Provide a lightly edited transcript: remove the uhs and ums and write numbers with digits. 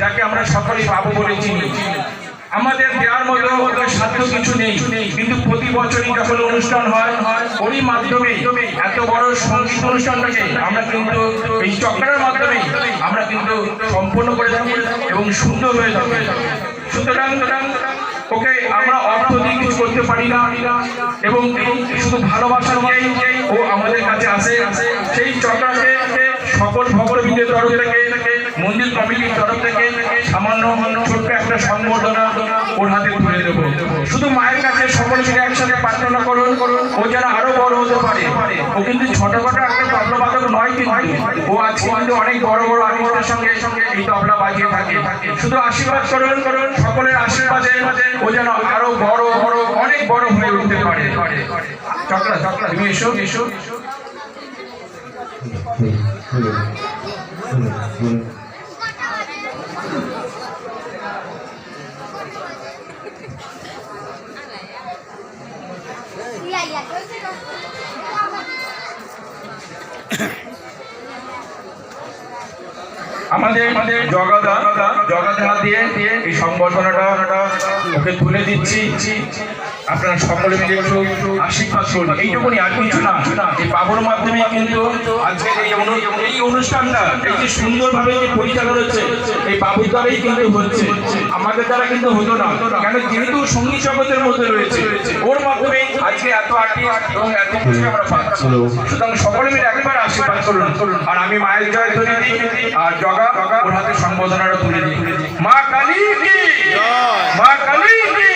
যাকে আমরা সকলেই পাবো বলে চিনি। আমাদের দেওয়ার মতো সাধ্য কিছু নেই, কিন্তু প্রতি বছরই যখন অনুষ্ঠান হয় ওরই মাধ্যমে এত বড় সঙ্গীত অনুষ্ঠানটাকে আমরা কিন্তু এই চক্রের মাধ্যমে আমরা কিন্তু সম্পন্ন করে থাকি এবং সুন্দর হয়ে থাকে। সুতরাং ওকে আমরা অর্থ দিয়ে কিছু করতে পারি না, এবং শুধু ভালোবাসা নিয়েই ও আমাদের কাছে আসে। সেই চক্রকে সকল ভক্তবৃন্দের তরফ থেকে, মন্দির কমিটির তরফ থেকে সামান্য ছোট্ট একটা সম্বর্ধনা ওর হাতে তুলে দেবো। শুধু মায়ের কাছে সকল মিলে একসাথে প্রার্থনা করুন ও যেন আরো বড় হতে পারে। ও কিন্তু ছোটখাটো একটা তবলাবাদক নয়, কিন্তু ও আজকে কিন্তু অনেক বড় বড় আর্টিস্টের সঙ্গে এই তবলা বাজিয়ে থাকে। শুধু আশীর্বাদ করুন, সকলের আশীর্বাদে ও যেন আরো বড় বড় অনেক বড় হয়ে উঠতে পারে। চক্রা তুমি এসো এসো। আমাদের জগাধা দিয়ে এই সংবর্ধনাটা ওকে তুলে দিচ্ছি। আপনারা সকলে মিলে একটু আশীর্বাদ করুন, এইটুকুনি, আর কিছু না। এই বাবুর মাধ্যমে কিন্তু আজকের এই অনুষ্ঠানটা এই যে সুন্দরভাবে যে পরিচালনা হচ্ছে এই বাবুর দ্বারাই কিন্তু হচ্ছে, আমাদের দ্বারা কিন্তু হতো না। কেন, যেহেতু সঙ্গীত জগতের মধ্যে রয়েছে, ওর মাধ্যমে আজকে এত আর্টিস্ট এবং এত কিছু আমরা পাচ্ছি। সুতরাং সকলে মিলে একবার আশীর্বাদ করুন। আর আমি মায়ের জয় ধরে দিই, আর জগা ওর হাতে সম্বোধনাটা তুলে দিই। মা কালী কি, মা কালী কি।